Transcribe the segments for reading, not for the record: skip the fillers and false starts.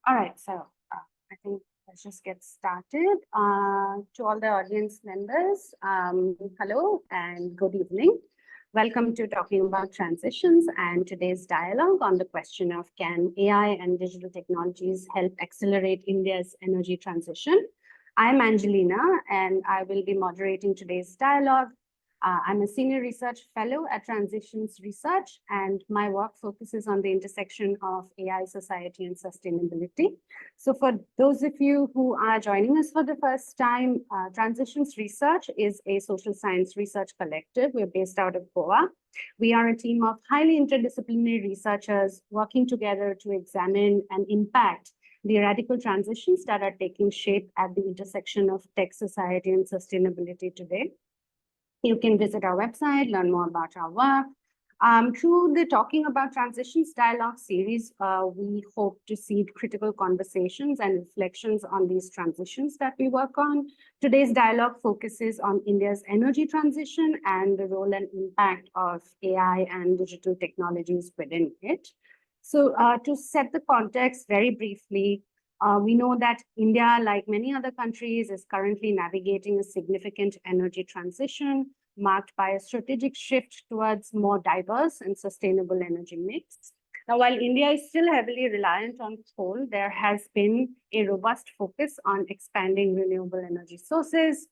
All right, so I think let's just get started. To all the audience members, hello and good evening. Welcome to Talking About Transitions and today's dialogue on the question of can AI and digital technologies help accelerate India's energy transition? I'm Angelina and I will be moderating today's dialogue. I'm a senior research fellow at Transitions Research, and my work focuses on the intersection of AI, society, and sustainability. So for those of you who are joining us for the first time, Transitions Research is a social science research collective. We're based out of Goa. We are a team of highly interdisciplinary researchers working together to examine and impact the radical transitions that are taking shape at the intersection of tech, society, and sustainability today. You can visit our website, learn more about our work. Through the Talking About Transitions dialogue series, we hope to seed critical conversations and reflections on these transitions that we work on. Today's dialogue focuses on India's energy transition and the role and impact of AI and digital technologies within it. So to set the context very briefly, we know that India, like many other countries, is currently navigating a significant energy transition marked by a strategic shift towards more diverse and sustainable energy mix. Now, while India is still heavily reliant on coal, there has been a robust focus on expanding renewable energy sources,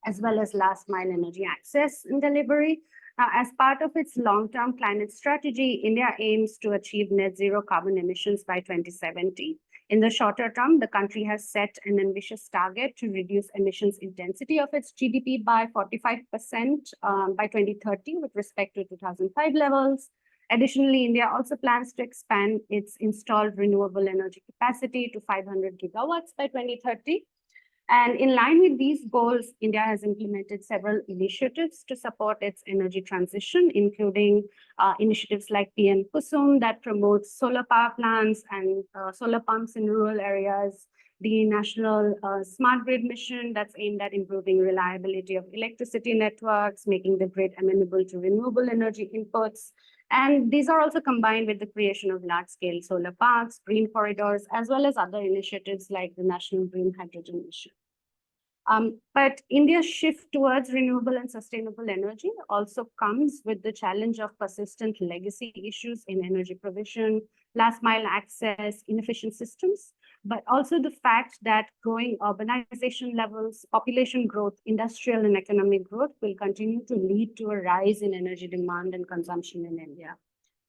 as well as last mile energy access and delivery. As part of its long-term climate strategy, India aims to achieve net zero carbon emissions by 2070. In the shorter term, the country has set an ambitious target to reduce emissions intensity of its GDP by 45% by 2030 with respect to 2005 levels. Additionally, India also plans to expand its installed renewable energy capacity to 500 gigawatts by 2030. And in line with these goals, India has implemented several initiatives to support its energy transition, including initiatives like PM Kusum that promotes solar power plants and solar pumps in rural areas, the National Smart Grid Mission that's aimed at improving reliability of electricity networks, making the grid amenable to renewable energy inputs. And these are also combined with the creation of large-scale solar parks, green corridors, as well as other initiatives like the National Green Hydrogen Mission. But India's shift towards renewable and sustainable energy also comes with the challenge of persistent legacy issues in energy provision, last mile access, inefficient systems, but also the fact that growing urbanization levels, population growth, industrial and economic growth will continue to lead to a rise in energy demand and consumption in India.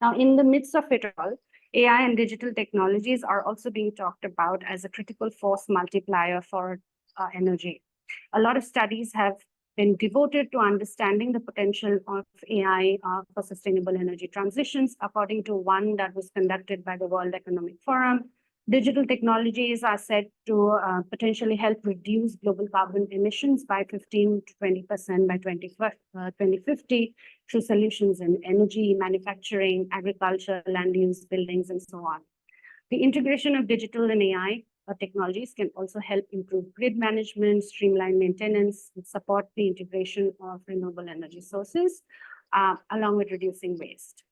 Now, in the midst of it all, AI and digital technologies are also being talked about as a critical force multiplier for energy. A lot of studies have been devoted to understanding the potential of AI for sustainable energy transitions. According to one that was conducted by the World Economic Forum, digital technologies are said to potentially help reduce global carbon emissions by 15 to 20% by 2050 through solutions in energy, manufacturing, agriculture, land use, buildings, and so on. The integration of digital and AI technologies can also help improve grid management, streamline maintenance, and support the integration of renewable energy sources, along with reducing waste.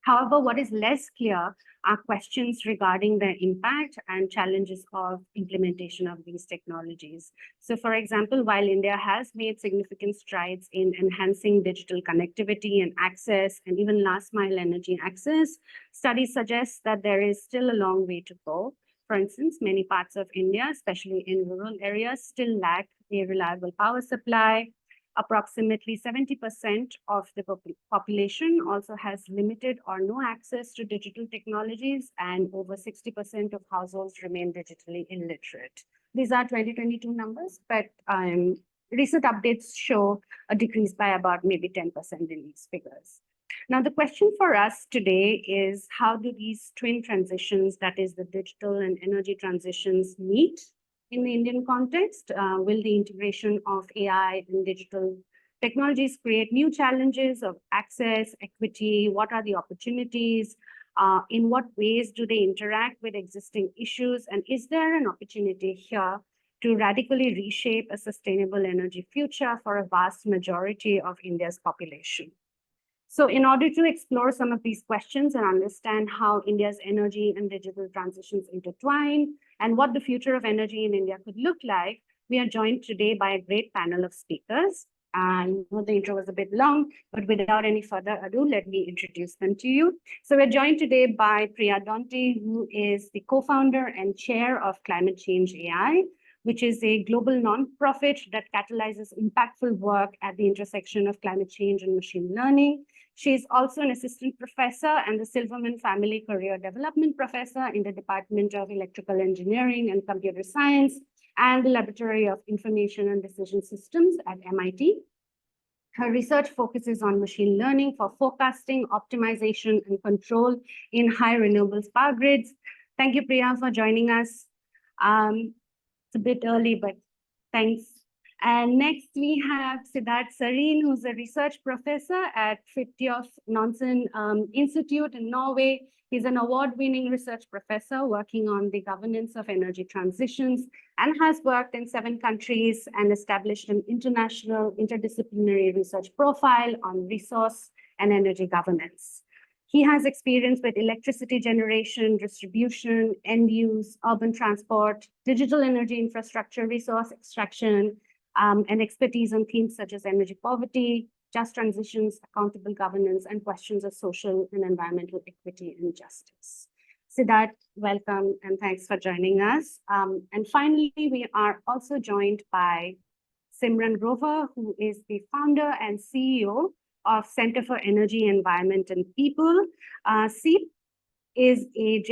However, what is less clear are questions regarding the impact and challenges of implementation of these technologies. So, for example, while India has made significant strides in enhancing digital connectivity and access, and even last mile energy access, studies suggest that there is still a long way to go. For instance, many parts of India, especially in rural areas, still lack a reliable power supply. Approximately 70% of the population also has limited or no access to digital technologies, and over 60% of households remain digitally illiterate. These are 2022 numbers, but recent updates show a decrease by about maybe 10% in these figures. Now, the question for us today is how do these twin transitions, that is the digital and energy transitions, meet in the Indian context? Will the integration of AI and digital technologies create new challenges of access, equity? What are the opportunities? In what ways do they interact with existing issues? And is there an opportunity here to radically reshape a sustainable energy future for a vast majority of India's population? So in order to explore some of these questions and understand how India's energy and digital transitions intertwine and what the future of energy in India could look like, we are joined today by a great panel of speakers. And the intro was a bit long, but without any further ado, let me introduce them to you. So we're joined today by Priya Dante, who is the co-founder and chair of Climate Change AI, which is a global nonprofit that catalyzes impactful work at the intersection of climate change and machine learning. She is also an assistant professor and the Silverman Family Career Development Professor in the Department of Electrical Engineering and Computer Science and the Laboratory of Information and Decision Systems at MIT. Her research focuses on machine learning for forecasting, optimization, and control in high renewables power grids. Thank you, Priya, for joining us. It's a bit early, but thanks. And next we have Siddharth Sareen, who's a research professor at Fridtjof Nansen Institute in Norway. He's an award-winning research professor working on the governance of energy transitions and has worked in 7 countries and established an international interdisciplinary research profile on resource and energy governance. He has experience with electricity generation, distribution, end use, urban transport, digital energy infrastructure, resource extraction, and expertise on themes such as energy poverty, just transitions, accountable governance, and questions of social and environmental equity and justice. Siddharth, welcome, and thanks for joining us. And finally, we are also joined by Simran Grover, who is the founder and CEO of Center for Energy, Environment, and People. CEEP is a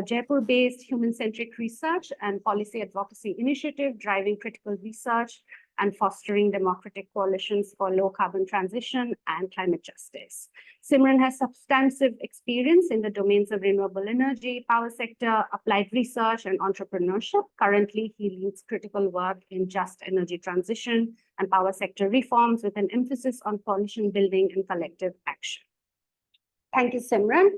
Jaipur-based human-centric research and policy advocacy initiative driving critical research and fostering democratic coalitions for low-carbon transition and climate justice. Simran has substantive experience in the domains of renewable energy, power sector, applied research, and entrepreneurship. Currently, he leads critical work in just energy transition and power sector reforms with an emphasis on coalition building and collective action. Thank you, Simran.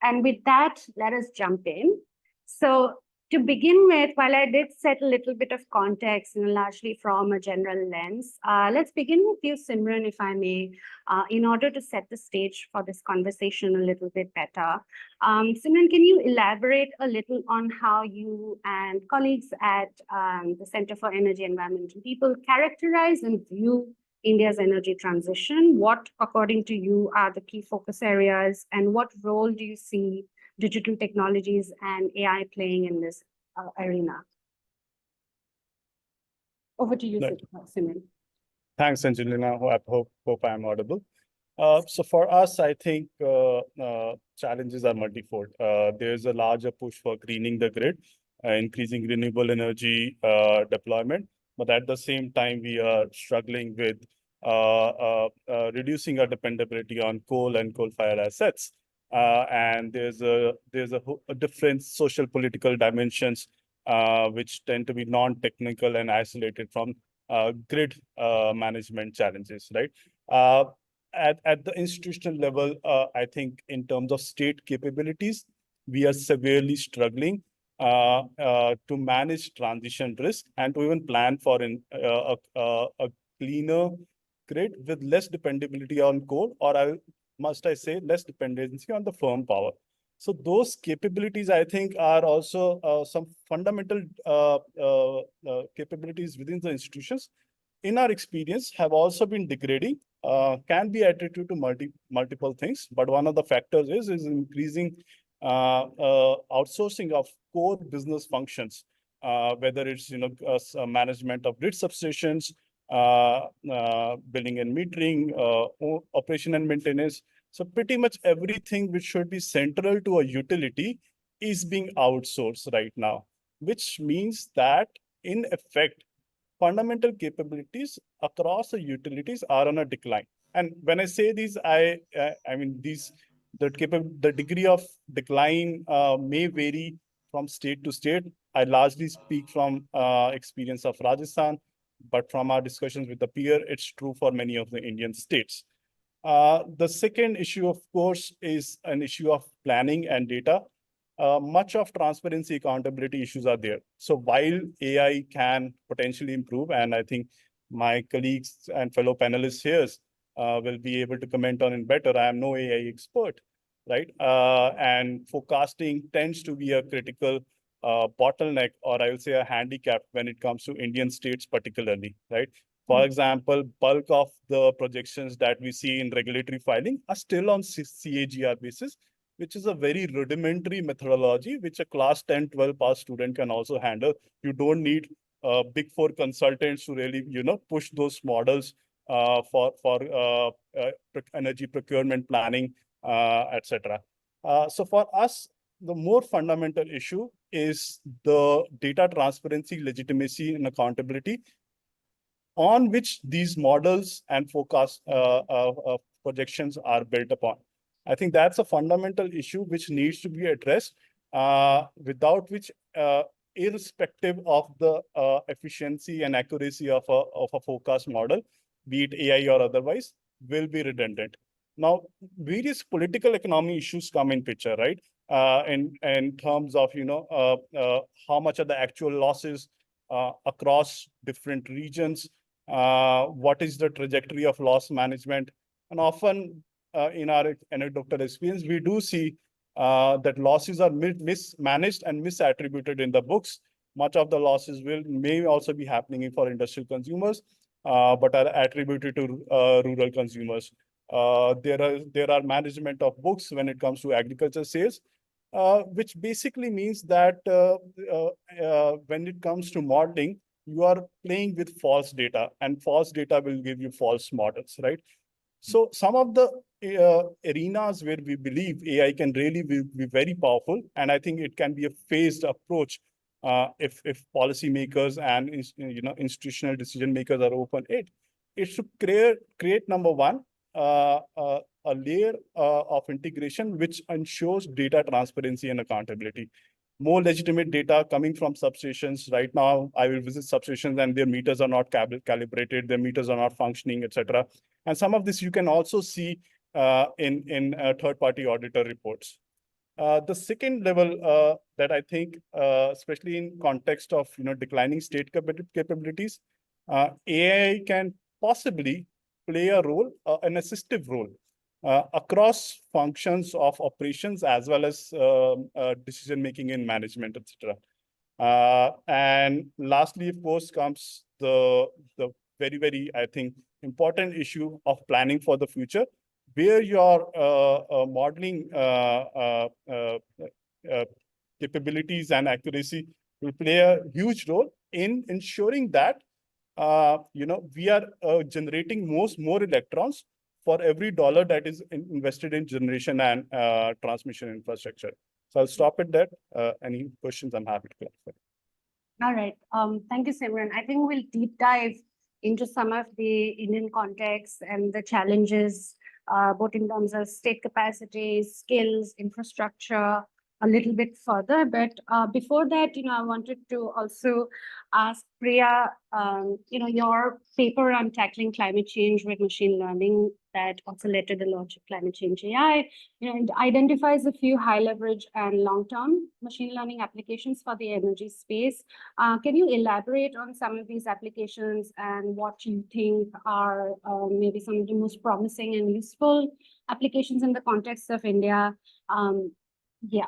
And with that, let us jump in. So to begin with, while I did set a little bit of context, largely from a general lens, let's begin with you, Simran, if I may, in order to set the stage for this conversation a little bit better. Simran, can you elaborate a little on how you and colleagues at the Center for Energy, Environment, and People characterize and view India's energy transition? What, according to you, are the key focus areas, and what role do you see digital technologies and AI playing in this arena? Over to you, Simran. Thanks, Angelina. I hope I'm audible. So for us, I think challenges are multifold. There's a larger push for greening the grid, increasing renewable energy deployment. But at the same time, we are struggling with reducing our dependability on coal and coal-fired assets. And there's a different social political dimensions which tend to be non-technical and isolated from grid management challenges, right? At the institutional level, I think in terms of state capabilities, we are severely struggling to manage transition risk and to even plan for a cleaner grid with less dependability on coal, or must I say, less dependency on the firm power. So those capabilities, I think, are also some fundamental capabilities within the institutions, in our experience, have also been degrading, can be attributed to multiple things. But one of the factors is increasing outsourcing of core business functions, whether it's management of grid substations, billing and metering, operation and maintenance. So pretty much everything which should be central to a utility is being outsourced right now, which means that in effect, fundamental capabilities across the utilities are on a decline. And when I say these, I mean the degree of decline may vary from state to state. I largely speak from experience of Rajasthan, but from our discussions with the peer, it's true for many of the Indian states. The second issue, of course, is an issue of planning and data. Much of transparency, accountability issues are there. So while AI can potentially improve, and I think my colleagues and fellow panelists here will be able to comment on it better. I am no AI expert, right? And forecasting tends to be a critical bottleneck, or I will say a handicap when it comes to Indian states particularly, right? For example, bulk of the projections that we see in regulatory filing are still on CAGR basis, which is a very rudimentary methodology, which a class 10, 12 pass student can also handle. You don't need big four consultants to really, push those models for energy procurement planning, etc. So for us, the more fundamental issue is the data transparency, legitimacy, and accountability on which these models and forecast projections are built upon. I think that's a fundamental issue which needs to be addressed, without which, irrespective of the efficiency and accuracy of a forecast model, be it AI or otherwise, will be redundant. Now, various political economy issues come in picture, right? In terms of, how much are the actual losses across different regions, what is the trajectory of loss management. And often in our anecdotal experience, we do see that losses are mismanaged and misattributed in the books. Much of the losses may also be happening for industrial consumers, but are attributed to rural consumers. There are management of books when it comes to agriculture sales, which basically means that when it comes to modeling, you are playing with false data, and false data will give you false models, right? So some of the arenas where we believe AI can really be very powerful, and I think it can be a phased approach if policymakers and institutional decision makers are open. It should create number one, a layer of integration which ensures data transparency and accountability. More legitimate data coming from substations. Right now, I will visit substations and their meters are not calibrated, their meters are not functioning, etc. And some of this you can also see in third-party auditor reports. The second level that I think, especially in context of declining state capabilities, AI can possibly play a role, an assistive role, across functions of operations as well as decision making in management, etc. And lastly, of course, comes the very, very, I think, important issue of planning for the future, where your modeling capabilities and accuracy will play a huge role in ensuring that we are generating more electrons for every dollar that is invested in generation and transmission infrastructure. So I'll stop at that. Any questions, I'm happy to clarify. All right. Thank you, Simran. I think we'll deep dive into some of the Indian context and the challenges, both in terms of state capacity, skills, infrastructure, a little bit further. But before that, I wanted to also ask Priya, your paper on tackling climate change with machine learning that also led to the launch of Climate Change AI, it identifies a few high leverage and long-term machine learning applications for the energy space. Can you elaborate on some of these applications and what you think are maybe some of the most promising and useful applications in the context of India? Yeah.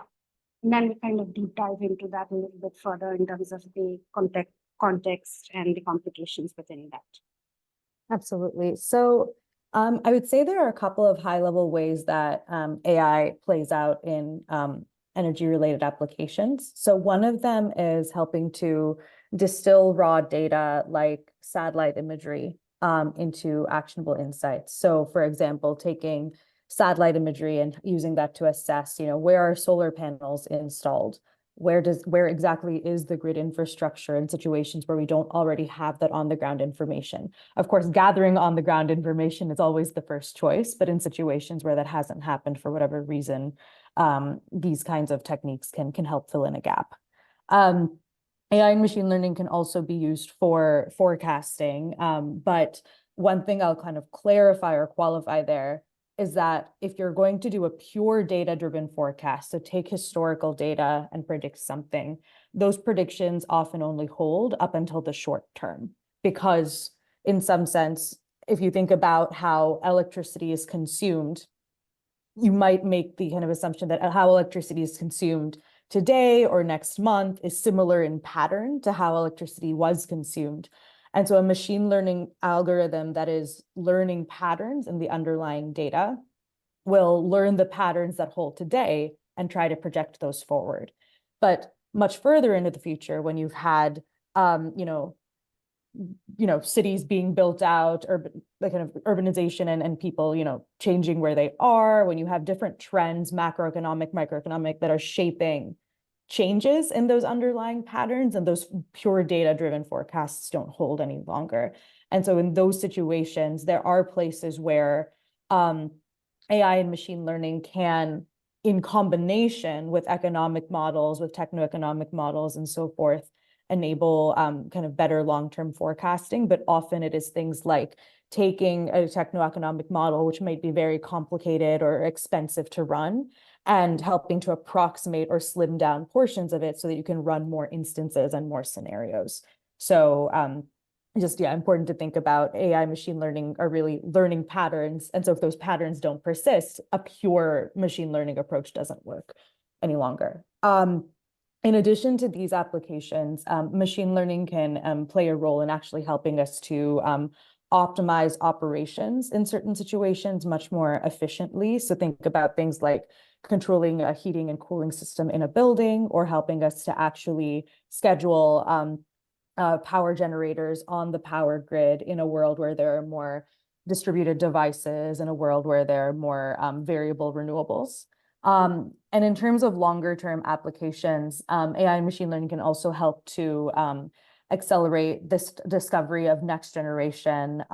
And then we kind of deep dive into that a little bit further in terms of the context and the complications within that. Absolutely. So I would say there are a couple of high-level ways that AI plays out in energy-related applications. So one of them is helping to distill raw data like satellite imagery into actionable insights. So for example, taking satellite imagery and using that to assess, where are solar panels installed? Where exactly is the grid infrastructure in situations where we don't already have that on the ground information? Of course, gathering on the ground information is always the first choice, but in situations where that hasn't happened for whatever reason, these kinds of techniques can help fill in a gap. AI and machine learning can also be used for forecasting, but one thing I'll kind of clarify or qualify there is that if you're going to do a pure data-driven forecast, so take historical data and predict something, those predictions often only hold up until the short term, because in some sense, if you think about how electricity is consumed, you might make the kind of assumption that how electricity is consumed today or next month is similar in pattern to how electricity was consumed. And so a machine learning algorithm that is learning patterns in the underlying data will learn the patterns that hold today and try to project those forward. But much further into the future, when you've had cities being built out, or the kind of urbanization and people, changing where they are, when you have different trends, macroeconomic, microeconomic, that are shaping changes in those underlying patterns, and those pure data-driven forecasts don't hold any longer. And so in those situations, there are places where AI and machine learning can, in combination with economic models, with techno-economic models and so forth, enable kind of better long-term forecasting. But often it is things like taking a techno-economic model, which might be very complicated or expensive to run, and helping to approximate or slim down portions of it so that you can run more instances and more scenarios. So important to think about. AI machine learning are really learning patterns. And so if those patterns don't persist, a pure machine learning approach doesn't work any longer. In addition to these applications, machine learning can play a role in actually helping us to optimize operations in certain situations much more efficiently. So think about things like controlling a heating and cooling system in a building, or helping us to actually schedule power generators on the power grid in a world where there are more distributed devices, in a world where there are more variable renewables. And in terms of longer term applications, AI and machine learning can also help to accelerate this discovery of next generation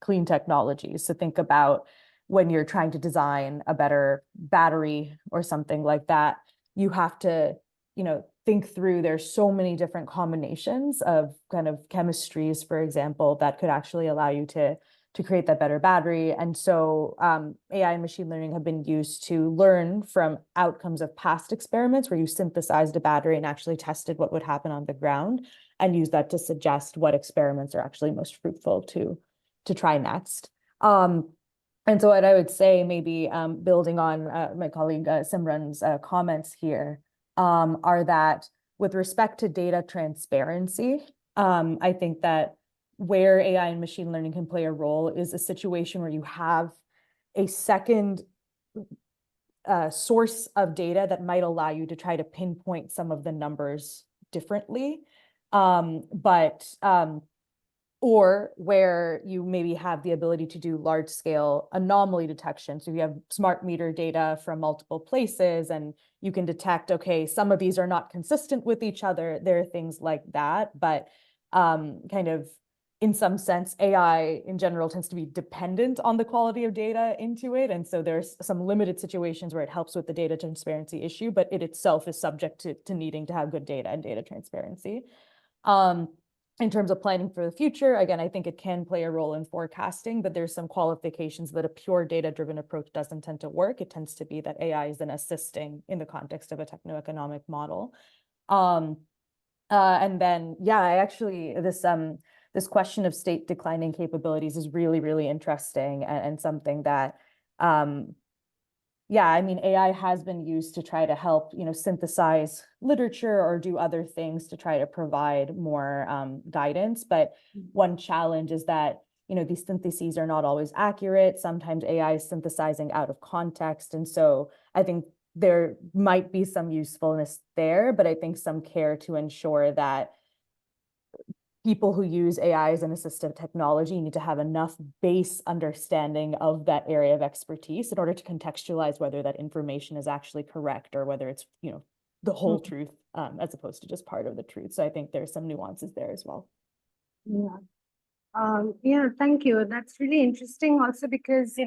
clean technologies. So think about when you're trying to design a better battery or something like that, you have to, think through, there's so many different combinations of kind of chemistries, for example, that could actually allow you to create that better battery. And so AI and machine learning have been used to learn from outcomes of past experiments where you synthesized a battery and actually tested what would happen on the ground, and use that to suggest what experiments are actually most fruitful to try next. And so what I would say, maybe building on my colleague Simran's comments here, are that with respect to data transparency, I think that where AI and machine learning can play a role is a situation where you have a second source of data that might allow you to try to pinpoint some of the numbers differently, or where you maybe have the ability to do large scale anomaly detection. So you have smart meter data from multiple places, and you can detect, okay, some of these are not consistent with each other. There are things like that, but kind of in some sense, AI in general tends to be dependent on the quality of data into it. And so there's some limited situations where it helps with the data transparency issue, but it itself is subject to needing to have good data and data transparency. In terms of planning for the future, again, I think it can play a role in forecasting, but there's some qualifications that a pure data-driven approach doesn't tend to work. It tends to be that AI is then assisting in the context of a techno-economic model. And then, I actually, this question of state declining capabilities is really, really interesting, and something that, AI has been used to try to help, synthesize literature or do other things to try to provide more guidance. But one challenge is that, these syntheses are not always accurate. Sometimes AI is synthesizing out of context. And so I think there might be some usefulness there, but I think some care to ensure that people who use AI as an assistive technology need to have enough base understanding of that area of expertise in order to contextualize whether that information is actually correct, or whether it's, the whole truth, as opposed to just part of the truth. So I think there's some nuances there as well. Yeah, thank you. That's really interesting also because,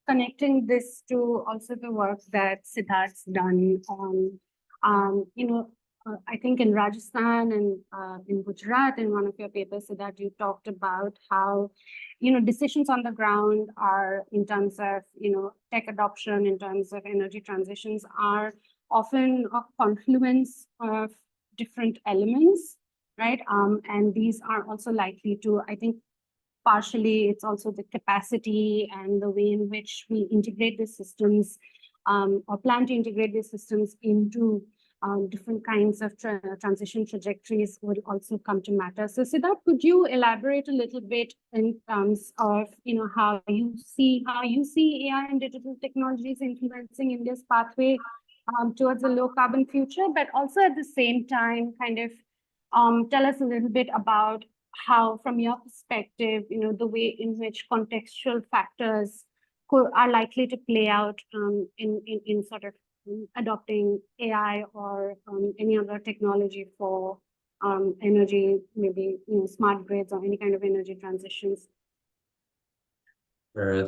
connecting this to also the work that Siddharth's done on, I think in Rajasthan and in Gujarat, in one of your papers, Siddharth, you talked about how, decisions on the ground are, in terms of, tech adoption, in terms of energy transitions, are often a confluence of different elements. right? And these are also likely to, I think, partially it's also the capacity and the way in which we integrate the systems or plan to integrate these systems into different kinds of transition trajectories will also come to matter. So Siddharth, could you elaborate a little bit in terms of how you see AI and digital technologies influencing India's pathway towards a low carbon future, but also at the same time kind of tell us a little bit about how, from your perspective, the way in which contextual factors are likely to play out in sort of adopting AI or any other technology for energy, maybe smart grids or any kind of energy transitions.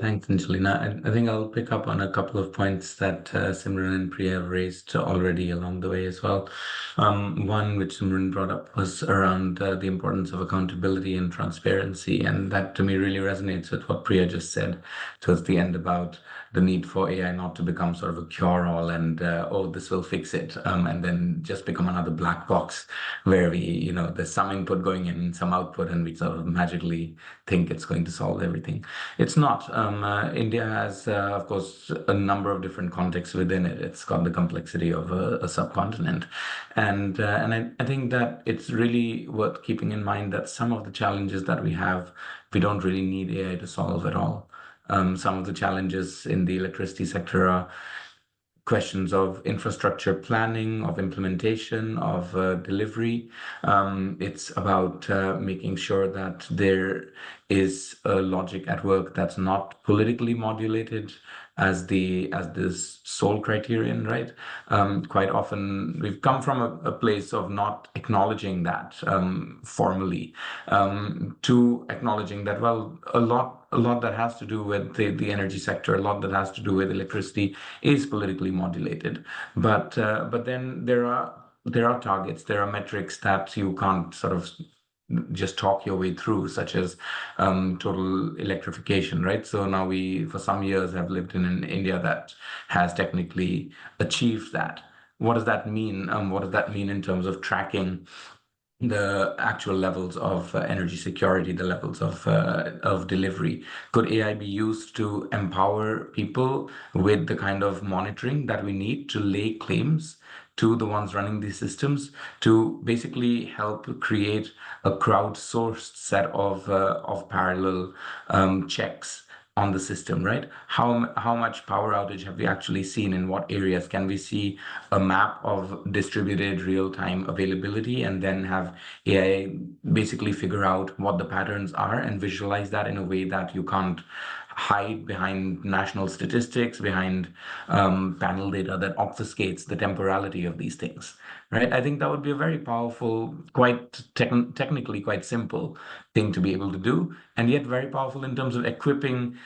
Thanks, Angelina. I think I'll pick up on a couple of points that Simran and Priya have raised already along the way as well. One which Simran brought up was around the importance of accountability and transparency, and that to me really resonates with what Priya just said towards the end about the need for AI not to become sort of a cure-all and oh, this will fix it, and then just become another black box where we, there's some input going in, some output, and we sort of magically think it's going to solve everything. It's not. India has, of course, a number of different contexts within it. It's got the complexity of a subcontinent. And I think that it's really worth keeping in mind that some of the challenges that we have, we don't really need AI to solve at all. Some of the challenges in the electricity sector are questions of infrastructure planning, of implementation, of delivery. It's about making sure that there is a logic at work that's not politically modulated as this sole criterion, right? Quite often we've come from a place of not acknowledging that formally, to acknowledging that, well, a lot that has to do with the energy sector, a lot that has to do with electricity is politically modulated. But then there are targets, there are metrics that you can't sort of just talk your way through, such as total electrification, right? So now we, for some years, have lived in an India that has technically achieved that. What does that mean? What does that mean in terms of tracking the actual levels of energy security, the levels of delivery? Could AI be used to empower people with the kind of monitoring that we need to lay claims to the ones running these systems, to basically help create a crowdsourced set of parallel checks on the system, right? How much power outage have we actually seen? In what areas? Can we see a map of distributed real-time availability and then have AI basically figure out what the patterns are and visualize that in a way that you can't hide behind national statistics, behind panel data that obfuscates the temporality of these things, right? I think that would be a very powerful, quite technically quite simple thing to be able to do, and yet very powerful in terms of equipping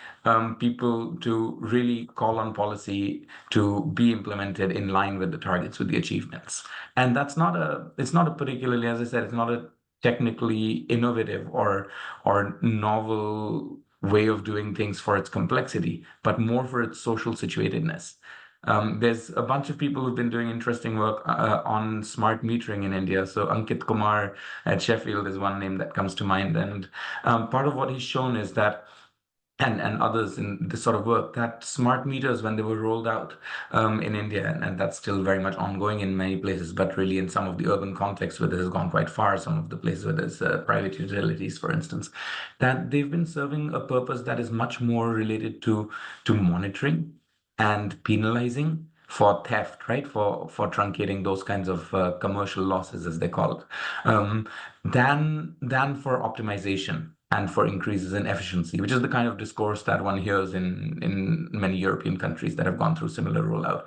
people to really call on policy to be implemented in line with the targets, with the achievements. And it's not a particularly, as I said, it's not a technically innovative or novel way of doing things for its complexity, but more for its social situatedness. There's a bunch of people who've been doing interesting work on smart metering in India. So Ankit Kumar at Sheffield is one name that comes to mind. And part of what he's shown is that, and others in this sort of work, that smart meters, when they were rolled out in India, and that's still very much ongoing in many places, but really in some of the urban contexts where this has gone quite far, some of the places where there's private utilities, for instance, that they've been serving a purpose that is much more related to monitoring and penalizing for theft, right? For truncating those kinds of commercial losses, as they call it, than for optimization and for increases in efficiency, which is the kind of discourse that one hears in many European countries that have gone through similar rollout.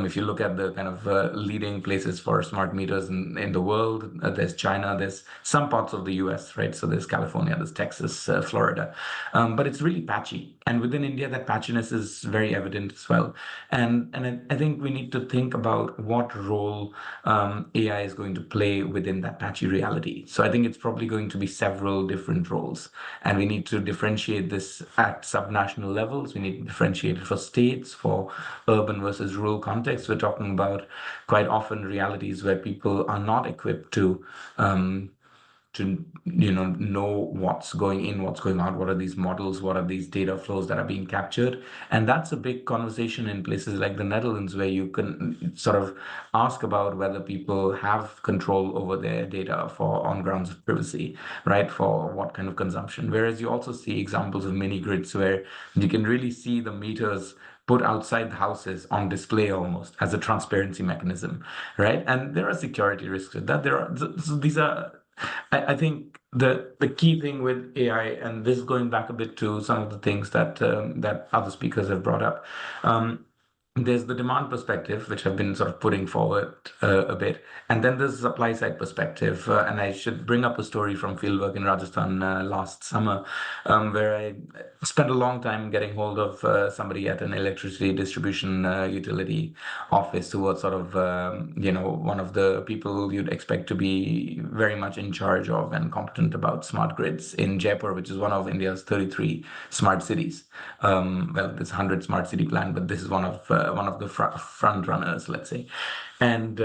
If you look at the kind of leading places for smart meters in the world, there's China, there's some parts of the US, right? So there's California, there's Texas, Florida, but it's really patchy. And within India, that patchiness is very evident as well. And I think we need to think about what role AI is going to play within that patchy reality. So I think it's probably going to be several different roles. And we need to differentiate this at subnational levels. We need to differentiate it for states, for urban versus rural contexts. We're talking about quite often realities where people are not equipped to to know what's going in, what's going out, what are these models, what are these data flows that are being captured. And that's a big conversation in places like the Netherlands, where you can sort of ask about whether people have control over their data on grounds of privacy, right? For what kind of consumption. Whereas you also see examples of mini grids where you can really see the meters put outside the houses on display almost as a transparency mechanism, right? And there are security risks with that. So these are, I think the key thing with AI, and this is going back a bit to some of the things that that other speakers have brought up. There's the demand perspective, which I've been sort of putting forward a bit. And then there's the supply side perspective. And I should bring up a story from fieldwork in Rajasthan last summer, where I spent a long time getting hold of somebody at an electricity distribution utility office who was sort of, one of the people you'd expect to be very much in charge of and competent about smart grids in Jaipur, which is one of India's 33 smart cities. Well, there's 100 smart city plan, but this is one of the front runners, let's say. And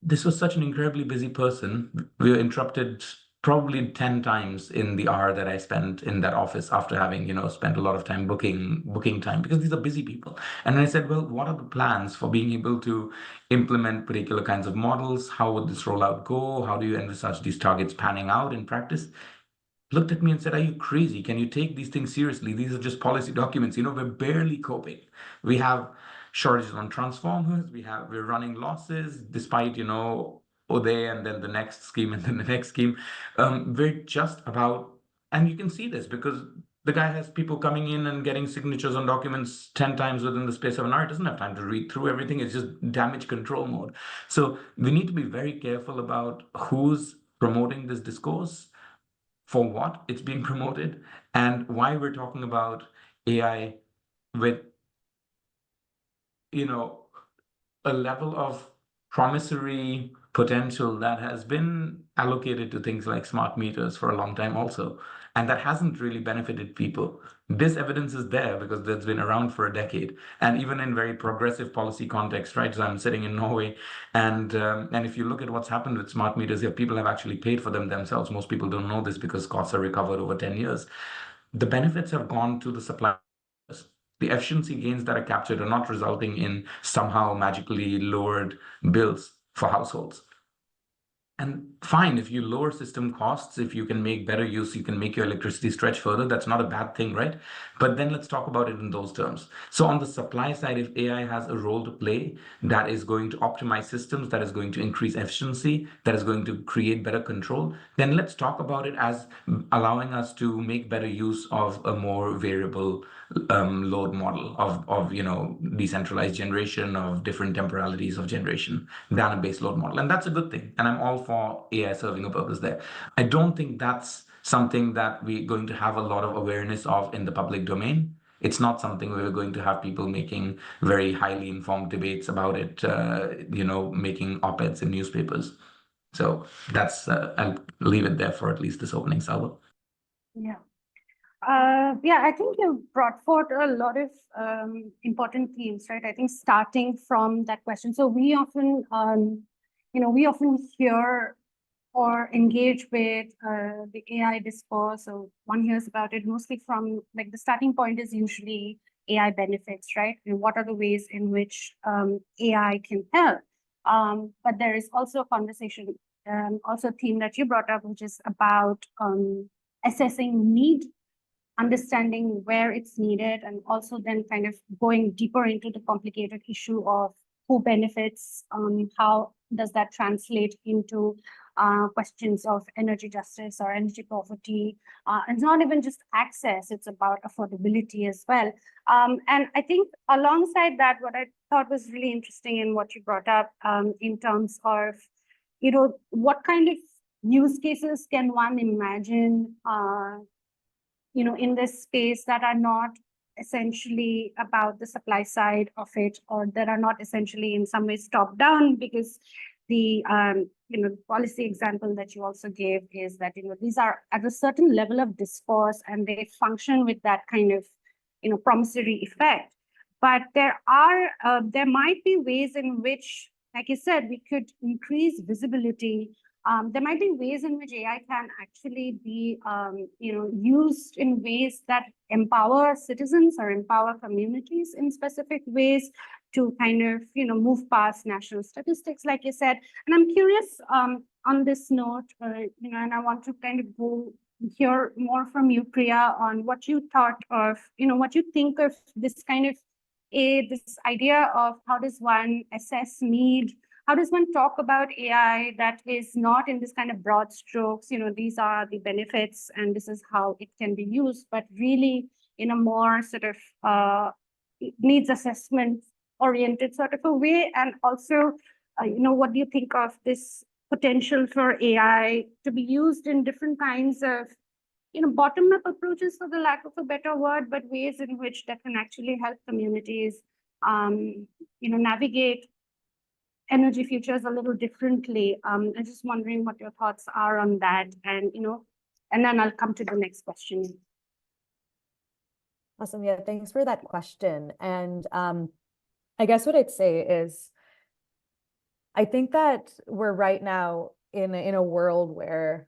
this was such an incredibly busy person. We were interrupted probably 10 times in the hour that I spent in that office after having, spent a lot of time booking time, because these are busy people. And I said, well, what are the plans for being able to implement particular kinds of models? How would this rollout go? How do you envisage these targets panning out in practice? Looked at me and said, are you crazy? Can you take these things seriously? These are just policy documents. We're barely coping. We have shortages on transformers. We're running losses despite, Uday and then the next scheme and then the next scheme. We're just about, and you can see this because the guy has people coming in and getting signatures on documents 10 times within the space of an hour. It doesn't have time to read through everything. It's just damage control mode. So we need to be very careful about who's promoting this discourse, for what it's being promoted, and why we're talking about AI with, a level of promissory potential that has been allocated to things like smart meters for a long time also, and that hasn't really benefited people. This evidence is there because that's been around for a decade, and even in very progressive policy context, right? So I'm sitting in Norway, and if you look at what's happened with smart meters here, people have actually paid for them themselves. Most people don't know this because costs are recovered over 10 years. The benefits have gone to the suppliers. The efficiency gains that are captured are not resulting in somehow magically lowered bills for households. And fine, if you lower system costs, if you can make better use, you can make your electricity stretch further. That's not a bad thing, right? But then let's talk about it in those terms. So on the supply side, if AI has a role to play that is going to optimize systems, that is going to increase efficiency, that is going to create better control, then let's talk about it as allowing us to make better use of a more variable load model of decentralized generation, of different temporalities of generation than a base load model. And that's a good thing. And I'm all for AI serving a purpose there. I don't think that's something that we're going to have a lot of awareness of in the public domain. It's not something where we're going to have people making very highly informed debates about it, making op-eds in newspapers. So that's, I'll leave it there for at least this opening salvo. Yeah. I think you brought forth a lot of important themes, right? I think starting from that question. So we often, we often hear or engage with the AI discourse. So one hears about it mostly from, like, the starting point is usually AI benefits, right? And what are the ways in which AI can help? But there is also a conversation, also a theme that you brought up, which is about assessing need, understanding where it's needed, and also then kind of going deeper into the complicated issue of who benefits, how does that translate into questions of energy justice or energy poverty. And it's not even just access, it's about affordability as well. And I think alongside that, what I thought was really interesting in what you brought up in terms of, what kind of use cases can one imagine in this space that are not essentially about the supply side of it, or that are not essentially in some ways top down, because the policy example that you also gave is that these are at a certain level of discourse and they function with that kind of promissory effect. But there might be ways in which, like you said, we could increase visibility there might be ways in which AI can actually be, used in ways that empower citizens or empower communities in specific ways to kind of, move past national statistics, like you said. And I'm curious on this note, and I want to kind of hear more from you, Priya, on what you thought of, what you think of this kind of this idea of how does one assess need. How does one talk about AI that is not in this kind of broad strokes, these are the benefits and this is how it can be used, but really in a more sort of needs assessment oriented sort of a way? And also, what do you think of this potential for AI to be used in different kinds of, bottom-up approaches, for the lack of a better word, but ways in which that can actually help communities, navigate energy futures a little differently. I'm just wondering what your thoughts are on that, and and then I'll come to the next question. Awesome. Yeah, thanks for that question. And I guess what I'd say is, I think that we're right now in a world where,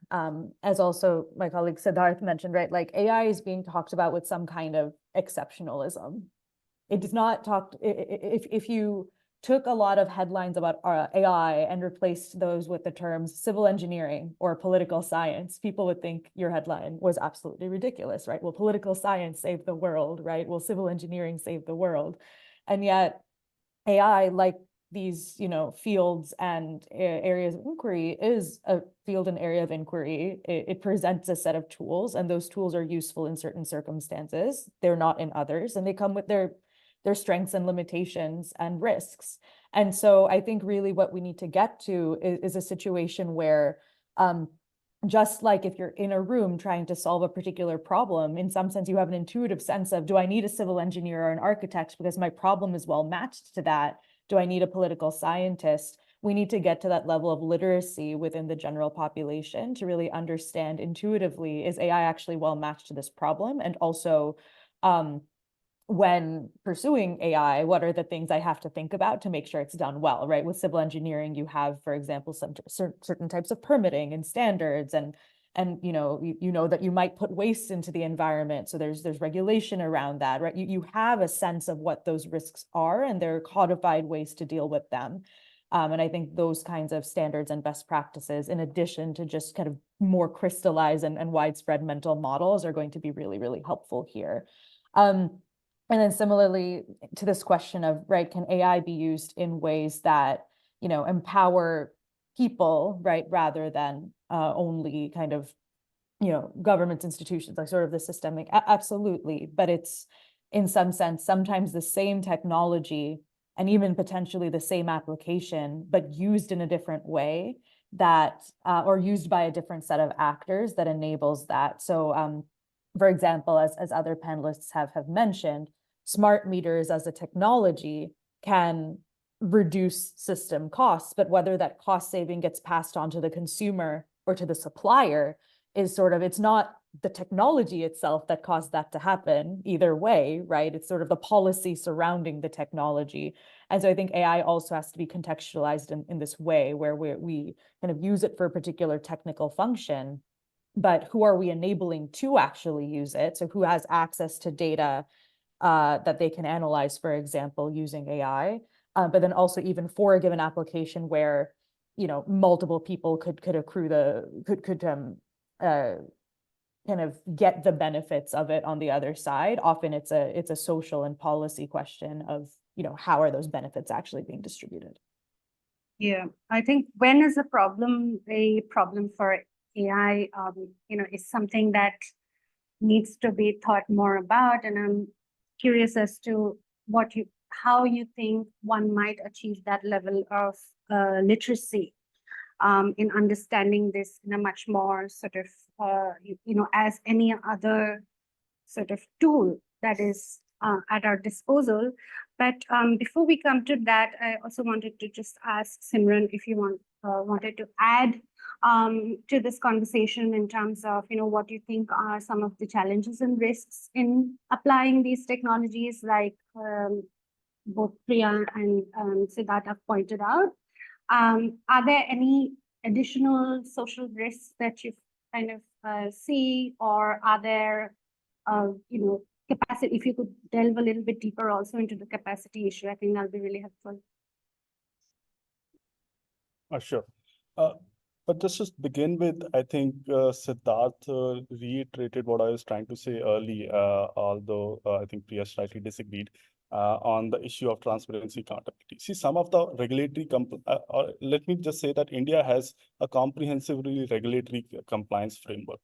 as also my colleague Siddharth mentioned, right, like AI is being talked about with some kind of exceptionalism. It is not talked, if you took a lot of headlines about AI and replaced those with the terms civil engineering or political science, people would think your headline was absolutely ridiculous, right? Will political science save the world, right? Will civil engineering save the world? And yet AI, like these, fields and areas of inquiry, is a field and area of inquiry. It presents a set of tools, and those tools are useful in certain circumstances. They're not in others, and they come with their strengths and limitations and risks. And so I think really what we need to get to is a situation where, just like if you're in a room trying to solve a particular problem, in some sense you have an intuitive sense of, do I need a civil engineer or an architect because my problem is well matched to that? Do I need a political scientist? We need to get to that level of literacy within the general population to really understand intuitively, is AI actually well matched to this problem? And also, when pursuing AI, what are the things I have to think about to make sure it's done well, right? With civil engineering, you have, for example, some certain types of permitting and standards, and you know that you might put waste into the environment, so there's regulation around that, right? You have a sense of what those risks are, and there are codified ways to deal with them. And I think those kinds of standards and best practices, in addition to just kind of more crystallized and widespread mental models, are going to be really, really helpful here. And then similarly to this question of, right, can AI be used in ways that, empower people, right, rather than only kind of, government institutions, like sort of the systemic? Absolutely. But it's, in some sense, sometimes the same technology and even potentially the same application, but used in a different way, that, or used by a different set of actors, that enables that. So, for example, as other panelists have mentioned, smart meters as a technology can reduce system costs, but whether that cost saving gets passed on to the consumer or to the supplier is sort of, it's not the technology itself that caused that to happen either way, right? It's sort of the policy surrounding the technology. And so I think AI also has to be contextualized in this way, where we kind of use it for a particular technical function, but who are we enabling to actually use it? So who has access to data that they can analyze, for example, using AI, but then also even for a given application where, multiple people could accrue kind of get the benefits of it on the other side. Often it's a social and policy question of, how are those benefits actually being distributed? Yeah, I think when is a problem for AI, is something that needs to be thought more about. And I'm curious as to how you think one might achieve that level of literacy in understanding this in a much more sort of, as any other sort of tool that is at our disposal. But before we come to that, I also wanted to just ask Simran if you wanted to add to this conversation in terms of, what you think are some of the challenges and risks in applying these technologies, like both Priya and Siddharth have pointed out. Are there any additional social risks that you kind of see, or are there, capacity? If you could delve a little bit deeper also into the capacity issue, I think that'll be really helpful. Sure. But just to begin with, I think Siddharth reiterated what I was trying to say early, although I think Priya slightly disagreed on the issue of transparency accountability. See, some of the regulatory, let me just say that India has a comprehensively regulatory compliance framework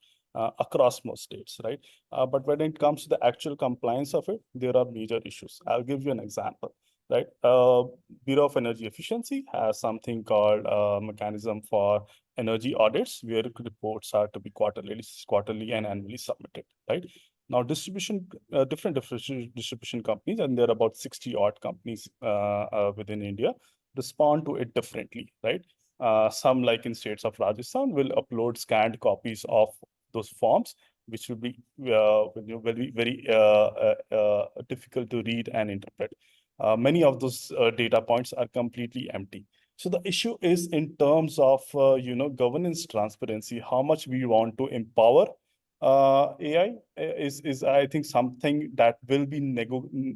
across most states, right? But when it comes to the actual compliance of it, there are major issues. I'll give you an example. Right, Bureau of Energy Efficiency has something called a mechanism for energy audits, where reports are to be quarterly and annually submitted. Right now, different distribution companies, and there are about 60 odd companies within India, respond to it differently. Right, some, like in states of Rajasthan, will upload scanned copies of those forms, which will be very difficult to read and interpret. Many of those data points are completely empty. So the issue is in terms of governance transparency, how much we want to empower AI is I think something that will be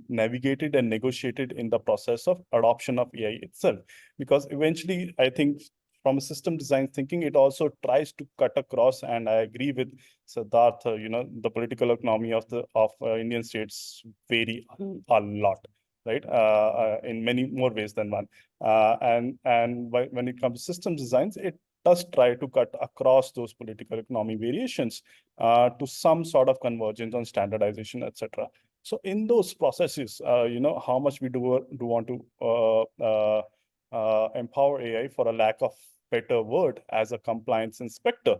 navigated and negotiated in the process of adoption of AI itself. Because eventually, I think from a system design thinking, it also tries to cut across, and I agree with Siddharth. The political economy of Indian states vary a lot, right? In many more ways than one. When it comes to system designs, it does try to cut across those political economy variations to some sort of convergence on standardization, etc. So in those processes, how much we do want to empower AI, for a lack of better word, as a compliance inspector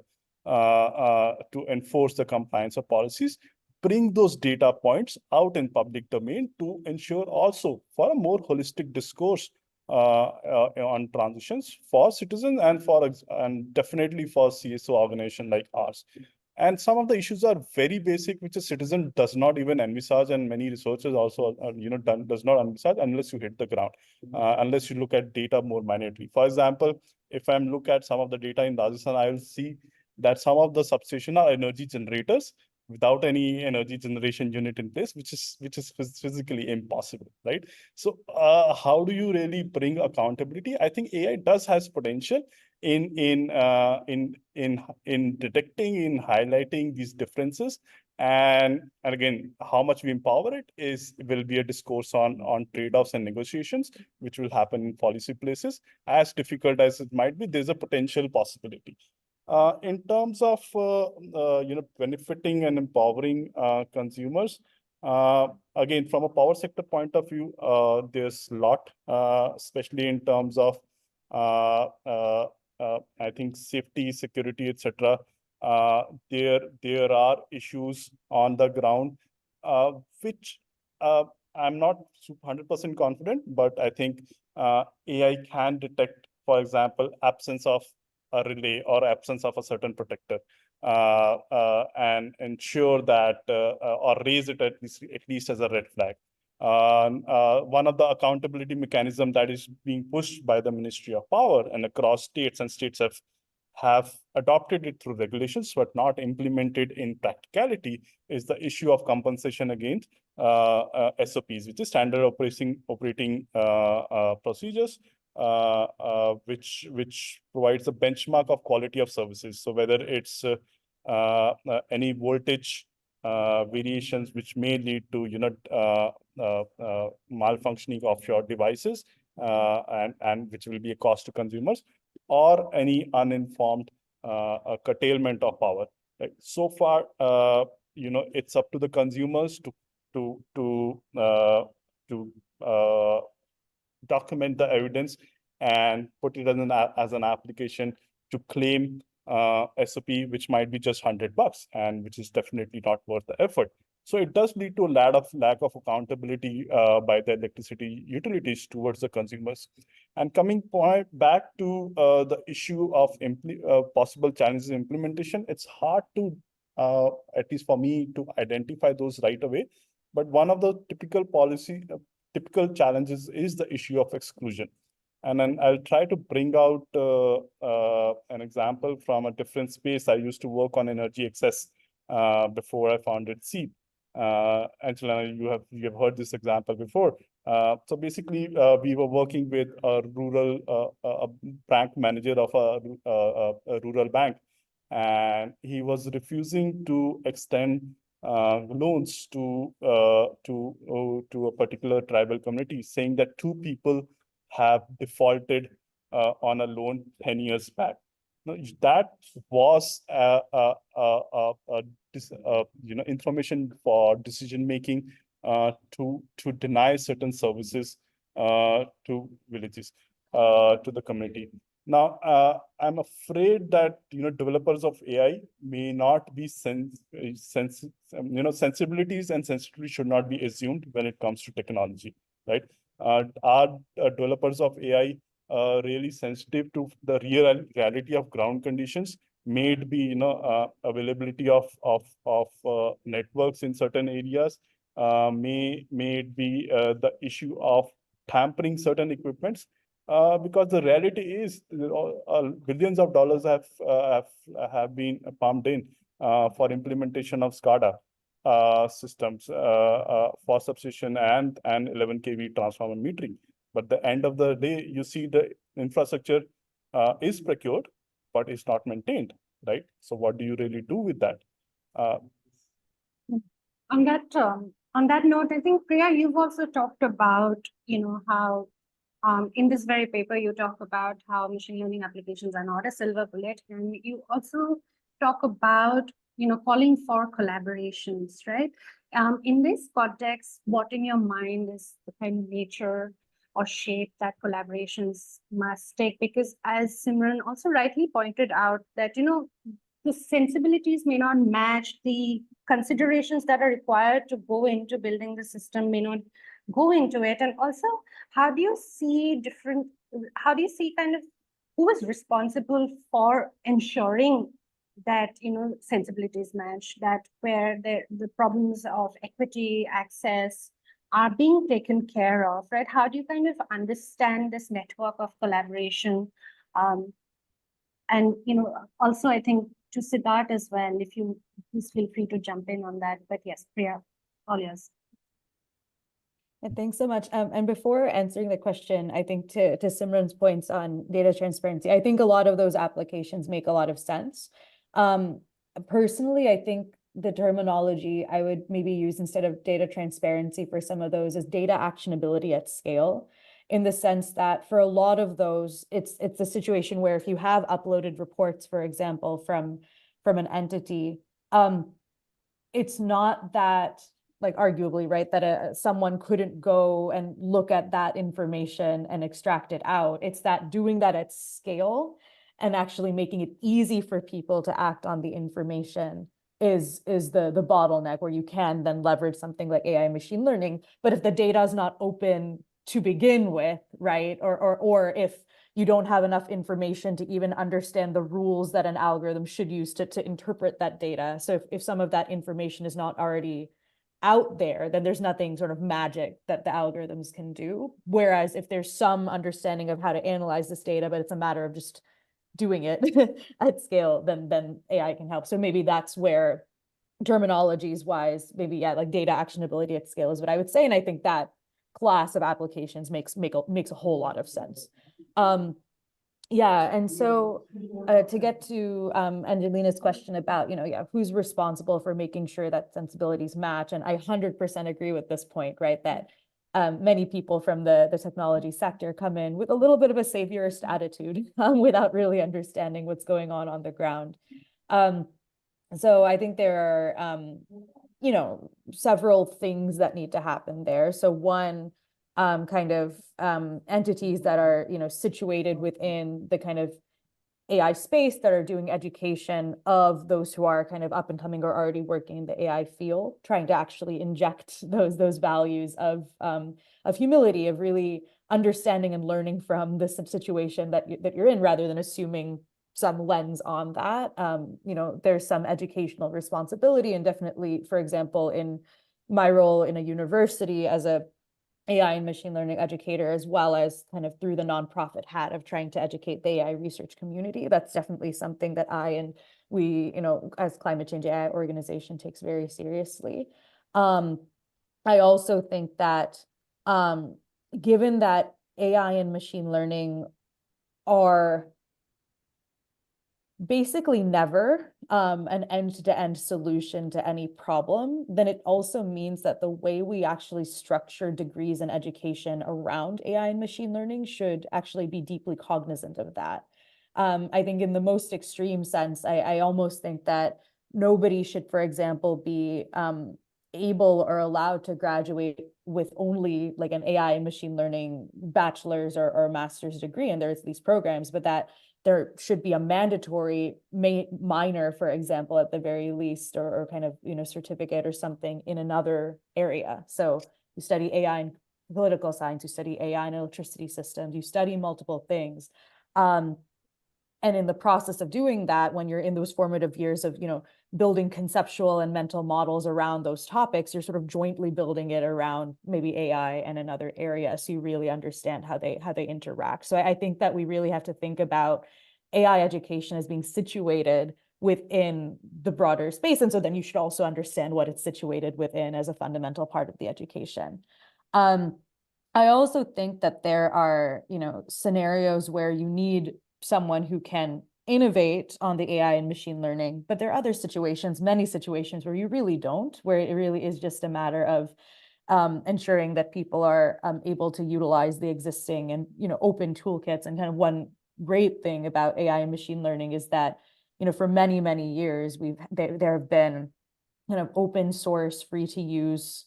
to enforce the compliance of policies, bring those data points out in public domain to ensure also for a more holistic discourse on transitions for citizens and definitely for CSO organization like ours. And some of the issues are very basic, which a citizen does not even envisage, and many researchers also does not envisage unless you hit the ground, unless you look at data more minutely. For example, if I'm look at some of the data in Rajasthan, I will see that some of the substation are energy generators without any energy generation unit in place, which is physically impossible, right? So how do you really bring accountability? I think AI has potential in detecting, in highlighting these differences, and again, how much we empower it will be a discourse on trade-offs and negotiations, which will happen in policy places. As difficult as it might be, there's a potential possibility. In terms of benefiting and empowering consumers, again, from a power sector point of view, there's a lot, especially in terms of I think safety, security, etc. There are issues on the ground, which I'm not 100% confident, but I think AI can detect, for example, absence of a relay or absence of a certain protector, and ensure that or raise it at least as a red flag. One of the accountability mechanism that is being pushed by the Ministry of Power and across states, and states have adopted it through regulations but not implemented in practicality, is the issue of compensation against SOPs, which is standard operating procedures, which provides a benchmark of quality of services. So whether it's any voltage variations which may lead to malfunctioning of your devices, and which will be a cost to consumers, or any uninformed curtailment of power. Right? So far, it's up to the consumers to document the evidence and put it as an application to claim SOP, which might be just $100, and which is definitely not worth the effort. So it does lead to a lack of accountability by the electricity utilities towards the consumers. And coming back to the issue of possible challenges in implementation, it's hard to, at least for me, to identify those right away. But one of the typical challenges is the issue of exclusion. And then I'll try to bring out an example from a different space. I used to work on energy excess before I founded Seed. Angela, you have heard this example before. So basically, we were working with a rural a bank manager of a rural bank, and he was refusing to extend loans to a particular tribal community, saying that two people have defaulted on a loan 10 years back. Now, that was information for decision making to deny certain services to villages, to the community. Now, I'm afraid that developers of AI may not be sensibilities and sensitivity should not be assumed when it comes to technology, right? Are developers of AI really sensitive to the reality of ground conditions? May it be availability of networks in certain areas. May it be the issue of tampering certain equipments. Because the reality is billions of dollars have been pumped in for implementation of SCADA systems for substation and 11 kV transformer metering. But the end of the day, you see the infrastructure is procured, but it's not maintained, right? So what do you really do with that? On that note, I think Priya, you've also talked about how in this very paper, you talk about how machine learning applications are not a silver bullet, and you also talk about calling for collaborations, right? In this context, what in your mind is the kind of nature or shape that collaborations must take? Because as Simran also rightly pointed out, that the sensibilities may not match, the considerations that are required to go into building the system may not go into it. And also, how do you see kind of who is responsible for ensuring that sensibilities match, that where the problems of equity, access are being taken care of, right? How do you kind of understand this network of collaboration? And also I think to Siddharth as well, if you please feel free to jump in on that. But yes, Priya, all yours. Thanks so much. And before answering the question, I think to Simran's points on data transparency, I think a lot of those applications make a lot of sense. Personally, I think the terminology I would maybe use instead of data transparency for some of those is data actionability at scale, in the sense that for a lot of those, it's a situation where if you have uploaded reports, for example, from an entity, it's not that, like, arguably, right, that someone couldn't go and look at that information and extract it out. It's that doing that at scale and actually making it easy for people to act on the information is the bottleneck, where you can then leverage something like AI machine learning. But if the data is not open to begin with, right, or if you don't have enough information to even understand the rules that an algorithm should use to interpret that data. So if some of that information is not already out there, then there's nothing sort of magic that the algorithms can do. Whereas if there's some understanding of how to analyze this data, but it's a matter of just doing it at scale, then AI can help. So maybe that's where terminologies wise, maybe, yeah, like data actionability at scale is what I would say. And I think that class of applications makes a whole lot of sense. Yeah, and so to get to Angelina's question about, who's responsible for making sure that sensibilities match, and I 100% agree with this point, right, that many people from the technology sector come in with a little bit of a saviorist attitude without really understanding what's going on the ground. So I think there are, several things that need to happen there. So one, kind of entities that are, situated within the kind of AI space that are doing education of those who are kind of up and coming or already working in the AI field, trying to actually inject those values of humility, of really understanding and learning from this situation that you're in, rather than assuming some lens on that. There's some educational responsibility, and definitely, for example, in my role in a university as a AI and machine learning educator, as well as kind of through the nonprofit hat of trying to educate the AI research community. That's definitely something that I and we, as Climate Change AI organization takes very seriously. I also think that given that AI and machine learning are basically never an end-to-end solution to any problem, then it also means that the way we actually structure degrees in education around AI and machine learning should actually be deeply cognizant of that. I think in the most extreme sense, I almost think that nobody should, for example, be able or allowed to graduate with only like an AI and machine learning bachelor's or master's degree, and there's these programs, but that there should be a mandatory minor, for example, at the very least, or kind of, certificate or something in another area. So you study AI and political science, you study AI and electricity systems, you study multiple things. And in the process of doing that, when you're in those formative years of, building conceptual and mental models around those topics, you're sort of jointly building it around maybe AI and another area. So you really understand how they interact. So I think that we really have to think about AI education as being situated within the broader space. And so then you should also understand what it's situated within as a fundamental part of the education. I also think that there are, scenarios where you need someone who can innovate on the AI and machine learning, but there are other situations, many situations where you really don't, where it really is just a matter of ensuring that people are able to utilize the existing and open toolkits. And kind of one great thing about AI and machine learning is that for many, many years there have been kind of open source, free to use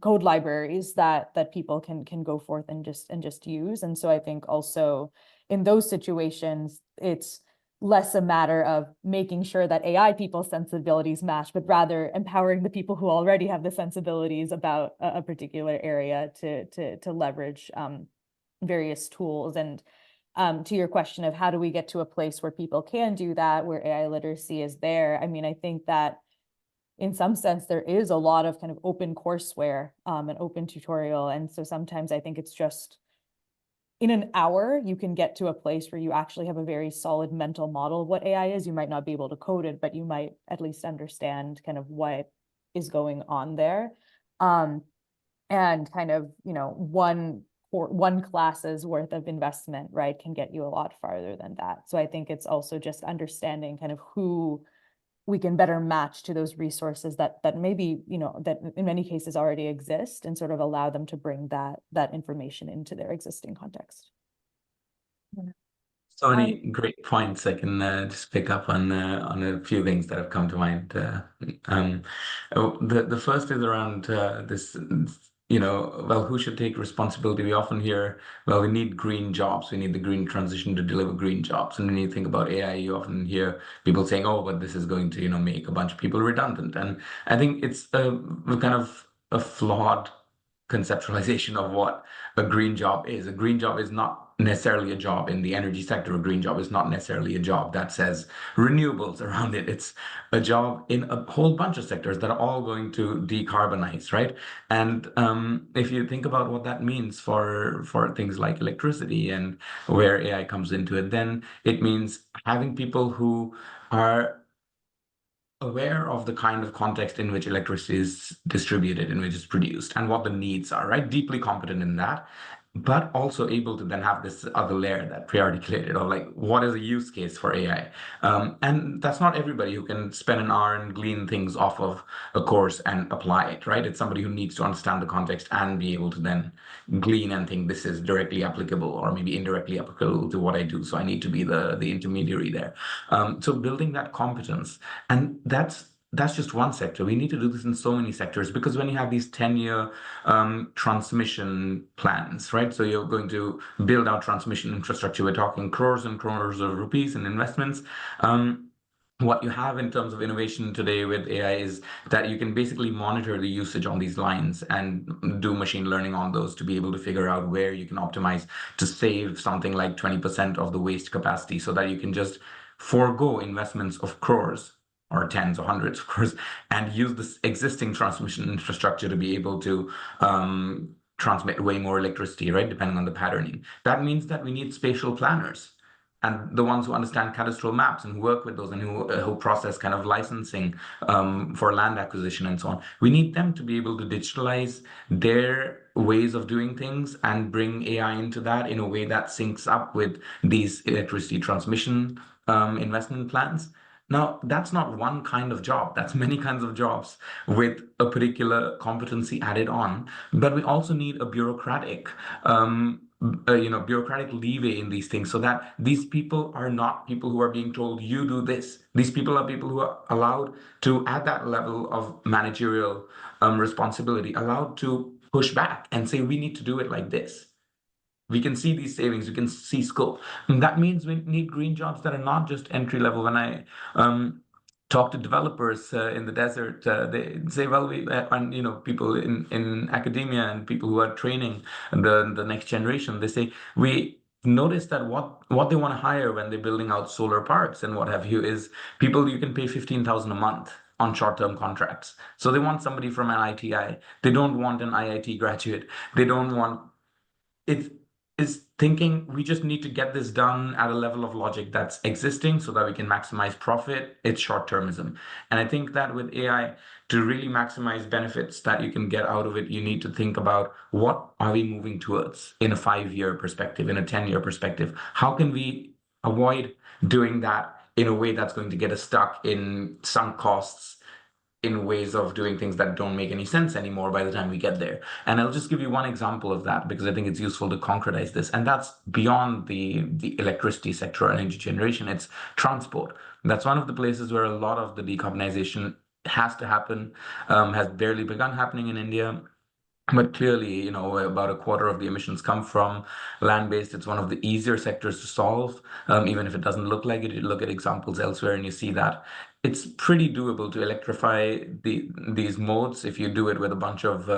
code libraries that people can go forth and just use. And so I think also in those situations, it's less a matter of making sure that AI people's sensibilities match, but rather empowering the people who already have the sensibilities about a particular area to leverage various tools. And to your question of how do we get to a place where people can do that, where AI literacy is there? I mean, I think that in some sense, there is a lot of kind of open courseware and open tutorial. And so sometimes I think it's just in an hour, you can get to a place where you actually have a very solid mental model of what AI is. You might not be able to code it, but you might at least understand kind of what is going on there. And kind of, one class's worth of investment, right, can get you a lot farther than that. So I think it's also just understanding kind of who we can better match to those resources that maybe, that in many cases already exist, and sort of allow them to bring that information into their existing context. So many great points. I can just pick up on a few things that have come to mind. The first is around this, well, who should take responsibility? We often hear, well, we need green jobs. We need the green transition to deliver green jobs. And when you think about AI, you often hear people saying, oh, but this is going to, make a bunch of people redundant. And I think it's kind of a flawed conceptualization of what a green job is. A green job is not necessarily a job in the energy sector. A green job is not necessarily a job that says renewables around it. It's a job in a whole bunch of sectors that are all going to decarbonize, right? And if you think about what that means for things like electricity and where AI comes into it, then it means having people who are aware of the kind of context in which electricity is distributed, in which it's produced, and what the needs are, right? Deeply competent in that, but also able to then have this other layer that pre-articulated of like, what is a use case for AI? And that's not everybody who can spend an hour and glean things off of a course and apply it, right? It's somebody who needs to understand the context and be able to then glean and think this is directly applicable or maybe indirectly applicable to what I do. So I need to be the intermediary there. So building that competence, and that's just one sector. We need to do this in so many sectors, because when you have these 10-year transmission plans, right? So you're going to build out transmission infrastructure. We're talking crores and crores of rupees in investments. What you have in terms of innovation today with AI is that you can basically monitor the usage on these lines and do machine learning on those to be able to figure out where you can optimize to save something like 20% of the waste capacity, so that you can just forego investments of crores or tens or hundreds, of course, and use this existing transmission infrastructure to be able to transmit way more electricity, right, depending on the patterning. That means that we need spatial planners and the ones who understand cadastral maps and who work with those and who process kind of licensing for land acquisition and so on. We need them to be able to digitalize their ways of doing things and bring AI into that in a way that syncs up with these electricity transmission investment plans. Now, that's not one kind of job. That's many kinds of jobs with a particular competency added on. But we also need a bureaucratic bureaucratic leeway in these things so that these people are not people who are being told, you do this. These people are people who are allowed to, at that level of managerial responsibility, allowed to push back and say, we need to do it like this. We can see these savings, we can see scope. And that means we need green jobs that are not just entry level. When I talk to developers in the desert, they say, well, and people in academia and people who are training the next generation, they say, we notice that what they want to hire when they're building out solar parks and what have you is people you can pay 15,000 a month on short-term contracts. So they want somebody from an ITI. They don't want an IIT graduate. They don't want it. Is thinking we just need to get this done at a level of logic that's existing so that we can maximize profit. It's short-termism. And I think that with AI, to really maximize benefits that you can get out of it, you need to think about what are we moving towards in a 5-year perspective, in a 10-year perspective? How can we avoid doing that in a way that's going to get us stuck in sunk costs, in ways of doing things that don't make any sense anymore by the time we get there. And I'll just give you one example of that because I think it's useful to concretize this. And that's beyond the electricity sector or energy generation, it's transport. That's one of the places where a lot of the decarbonization has to happen, has barely begun happening in India. But clearly, about a quarter of the emissions come from land-based. It's one of the easier sectors to solve, even if it doesn't look like it. You look at examples elsewhere and you see that it's pretty doable to electrify these modes. If you do it with a bunch of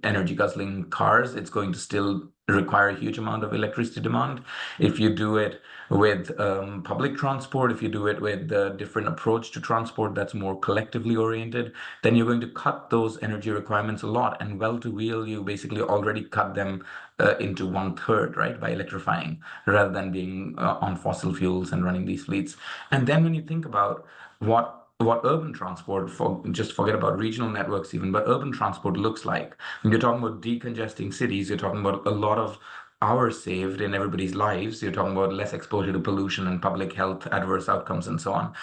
energy-guzzling cars, it's going to still require a huge amount of electricity demand. If you do it with public transport, if you do it with a different approach to transport that's more collectively oriented, then you're going to cut those energy requirements a lot. And well to wheel, you basically already cut them into 1/3, right, by electrifying rather than being on fossil fuels and running these fleets. And then when you think about what urban transport, just forget about regional networks even, but urban transport looks like. When you're talking about decongesting cities, you're talking about a lot of hours saved in everybody's lives. You're talking about less exposure to pollution and public health adverse outcomes and so on.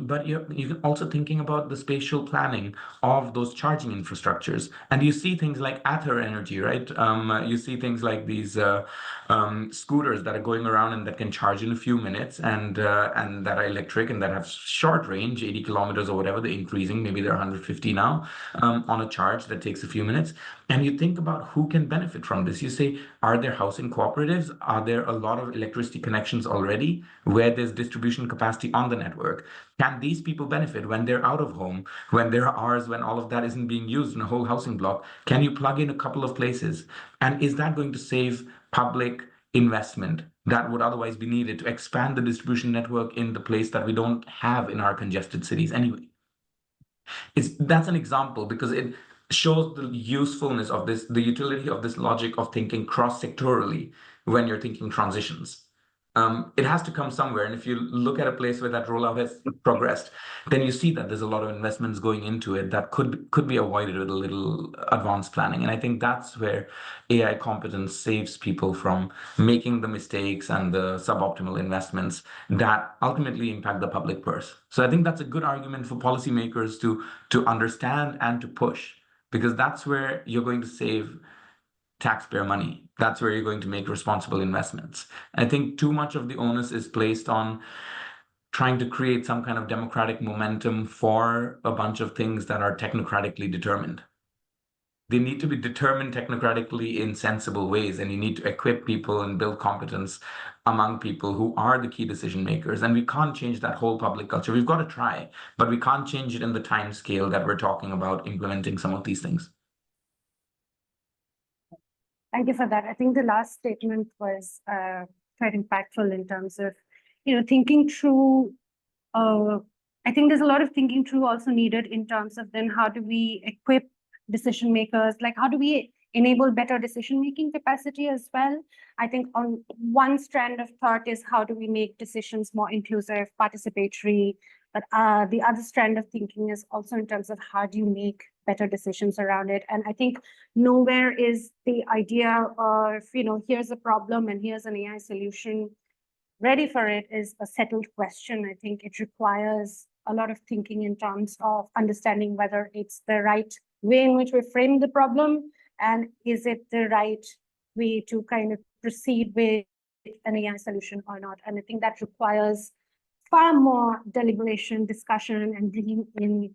But you're also thinking about the spatial planning of those charging infrastructures. And you see things like Ather Energy, right? You see things like these scooters that are going around and that can charge in a few minutes and that are electric and that have short range, 80 kilometers or whatever. They're increasing. Maybe they're 150 now on a charge that takes a few minutes. And you think about who can benefit from this. You say, are there housing cooperatives? Are there a lot of electricity connections already where there's distribution capacity on the network? Can these people benefit when they're out of home, when there are hours when all of that isn't being used in a whole housing block? Can you plug in a couple of places? And is that going to save public investment that would otherwise be needed to expand the distribution network in the place that we don't have in our congested cities anyway? That's an example because it shows the usefulness of this, the utility of this logic of thinking cross-sectorally when you're thinking transitions. It has to come somewhere. And if you look at a place where that rollout has progressed, then you see that there's a lot of investments going into it that could be avoided with a little advanced planning. And I think that's where AI competence saves people from making the mistakes and the suboptimal investments that ultimately impact the public purse. So I think that's a good argument for policymakers to understand and to push, because that's where you're going to save taxpayer money. That's where you're going to make responsible investments. I think too much of the onus is placed on trying to create some kind of democratic momentum for a bunch of things that are technocratically determined. They need to be determined technocratically in sensible ways, and you need to equip people and build competence among people who are the key decision makers. And we can't change that whole public culture. We've got to try, but we can't change it in the time scale that we're talking about implementing some of these things. Thank you for that. I think the last statement was quite impactful in terms of, thinking through I think there's a lot of thinking through also needed in terms of then how do we equip decision makers, like how do we enable better decision-making capacity as well. I think on one strand of thought is how do we make decisions more inclusive, participatory, but the other strand of thinking is also in terms of how do you make better decisions around it. And I think nowhere is the idea of, here's a problem and here's an AI solution ready for it is a settled question. I think it requires a lot of thinking in terms of understanding whether it's the right way in which we frame the problem, and is it the right way to kind of proceed with an AI solution or not. And I think that requires far more deliberation, discussion, and bringing in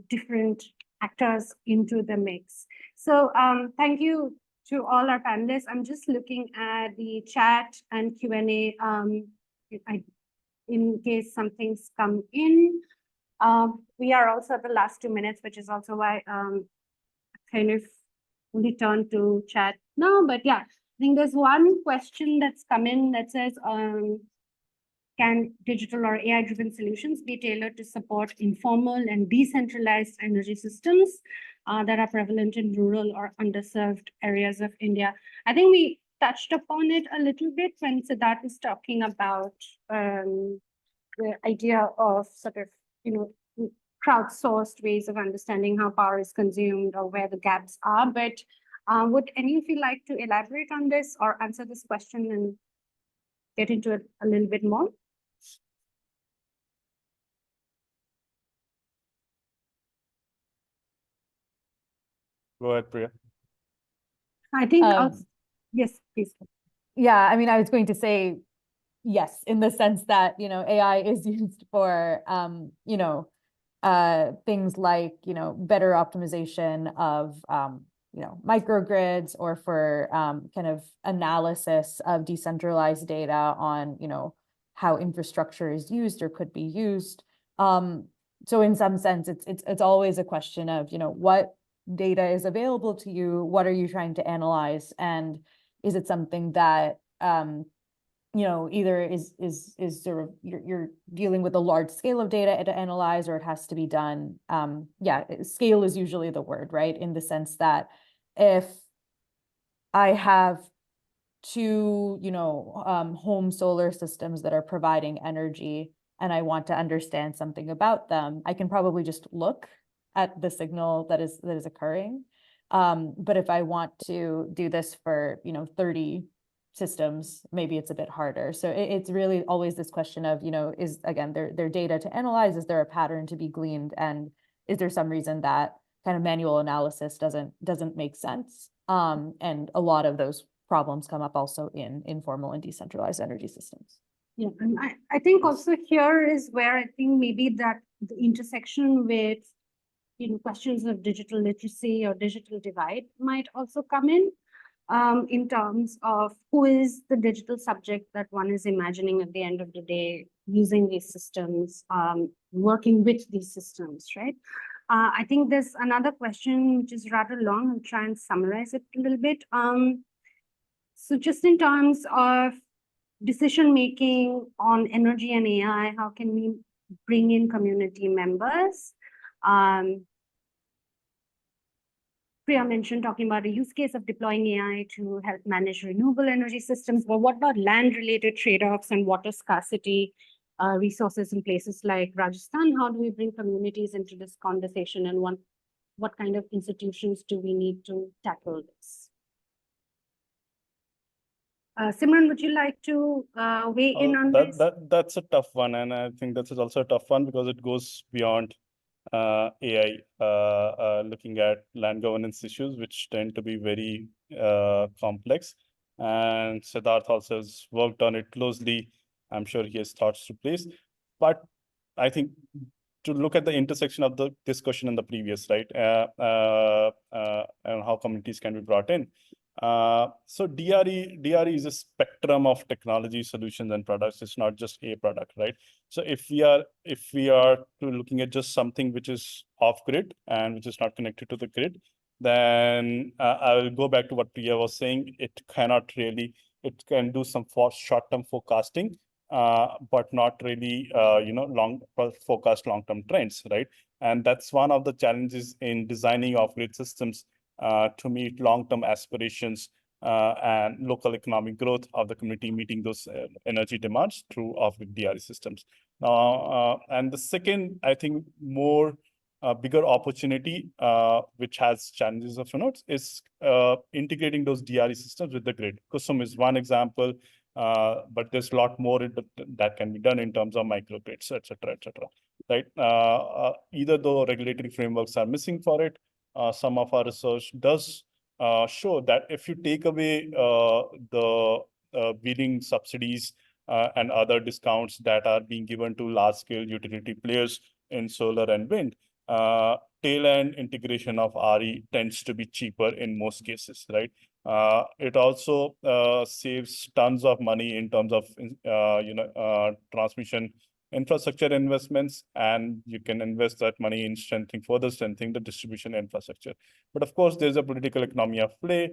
different actors into the mix. So thank you to all our panelists. I'm just looking at the chat and Q&A in case something's come in. We are also at the last 2 minutes, which is also why kind of only turn to chat now. But yeah, I think there's one question that's come in that says, can digital or AI-driven solutions be tailored to support informal and decentralized energy systems that are prevalent in rural or underserved areas of India? I think we touched upon it a little bit when Siddharth was talking about the idea of sort of, crowdsourced ways of understanding how power is consumed or where the gaps are. But would any of you like to elaborate on this or answer this question and get into it a little bit more? Go ahead, Priya. I think, yes, please. Yeah, I mean, I was going to say yes, in the sense that, AI is used for, things like, better optimization of, microgrids, or for kind of analysis of decentralized data on, how infrastructure is used or could be used. So in some sense, it's always a question of, what data is available to you, what are you trying to analyze, and is it something that either is sort of you're dealing with a large scale of data to analyze, or it has to be done. Scale is usually the word, right? In the sense that if I have two, home solar systems that are providing energy, and I want to understand something about them, I can probably just look at the signal that is occurring. But if I want to do this for 30 systems, maybe it's a bit harder. So it's really always this question of, is, again, their data to analyze, is there a pattern to be gleaned, and is there some reason that kind of manual analysis doesn't make sense? And a lot of those problems come up also in informal and decentralized energy systems. Yeah, and I think also here is where I think maybe that the intersection with questions of digital literacy or digital divide might also come in terms of who is the digital subject that one is imagining at the end of the day, using these systems, working with these systems, right? I think there's another question which is rather long. I'll try and summarize it a little bit. So just in terms of decision-making on energy and AI, how can we bring in community members? Priya mentioned talking about a use case of deploying AI to help manage renewable energy systems, but what about land-related trade-offs and water scarcity resources in places like Rajasthan? How do we bring communities into this conversation, and what kind of institutions do we need to tackle this? Simran, would you like to weigh in on this? That's a tough one, and I think this is also a tough one because it goes beyond AI, looking at land governance issues, which tend to be very complex. And Siddharth also has worked on it closely. I'm sure he has thoughts to place. But I think to look at the intersection of this question and the previous, right, and how communities can be brought in. So DRE is a spectrum of technology solutions and products. It's not just a product, right? So if we are looking at just something which is off grid and which is not connected to the grid, then I will go back to what Priya was saying. It can do some short-term forecasting but not really, forecast long-term trends, right? And that's one of the challenges in designing off-grid systems to meet long-term aspirations and local economic growth of the community, meeting those energy demands through off-grid DRE systems. And the second, I think, more bigger opportunity, which has challenges of notes, is integrating those DRE systems with the grid. Kusum is one example, but there's a lot more that can be done in terms of microgrids, et cetera, right? Either though regulatory frameworks are missing for it, some of our research does show that if you take away the wheeling subsidies and other discounts that are being given to large-scale utility players in solar and wind, tail-end integration of RE tends to be cheaper in most cases, right? It also saves tons of money in terms of transmission infrastructure investments, and you can invest that money in further strengthening the distribution infrastructure. But of course, there's a political economy at play,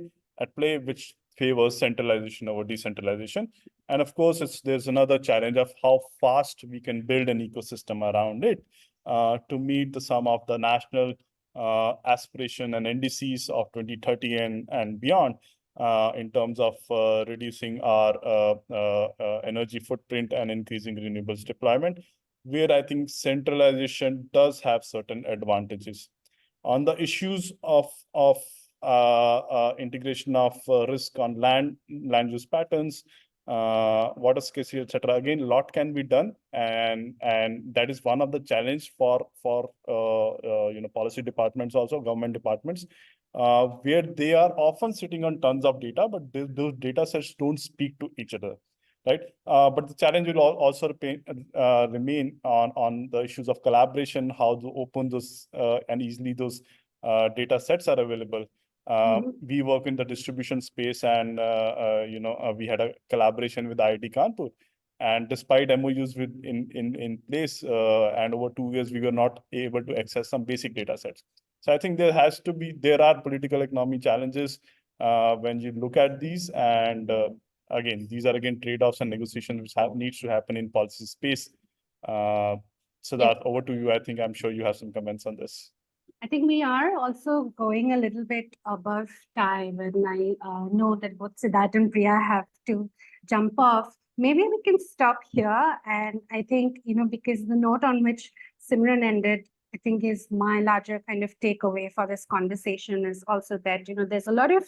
which favors centralization over decentralization. And of course, there's another challenge of how fast we can build an ecosystem around it to meet some of the national aspiration and indices of 2030 and beyond in terms of reducing our energy footprint and increasing renewables deployment, where I think centralization does have certain advantages. On the issues of integration of risk on land use patterns, water scarcity, etc. Again, a lot can be done, and that is one of the challenge for policy departments, also government departments, where they are often sitting on tons of data, but those data sets don't speak to each other, right? But the challenge will also remain on the issues of collaboration, how to open those and easily those data sets are available. We work in the distribution space, and we had a collaboration with IIT Kanpur, and despite MOUs in place, and over 2 years, we were not able to access some basic data sets. So I think there are political economy challenges when you look at these, and again, these are trade-offs and negotiations which needs to happen in policy space. Siddharth, over to you. I'm sure you have some comments on this. I think we are also going a little bit above time, and I know that both Siddharth and Priya have to jump off. Maybe we can stop here. And I think, because the note on which Simran ended, I think is my larger kind of takeaway for this conversation is also that, there's a lot of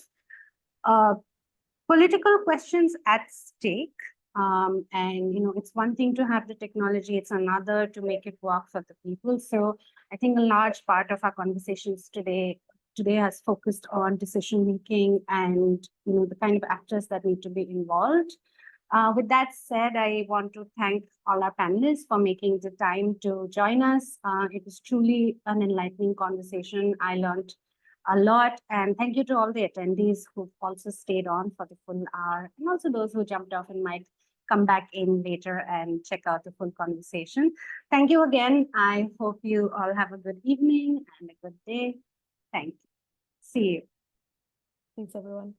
political questions at stake. And it's one thing to have the technology, it's another to make it work for the people. So I think a large part of our conversations today has focused on decision making and the kind of actors that need to be involved. With that said, I want to thank all our panelists for making the time to join us. It was truly an enlightening conversation. I learned a lot, and thank you to all the attendees who've also stayed on for the full hour, and also those who jumped off and might come back in later and check out the full conversation. Thank you again. I hope you all have a good evening and a good day. Thank you. See you. Thanks, everyone.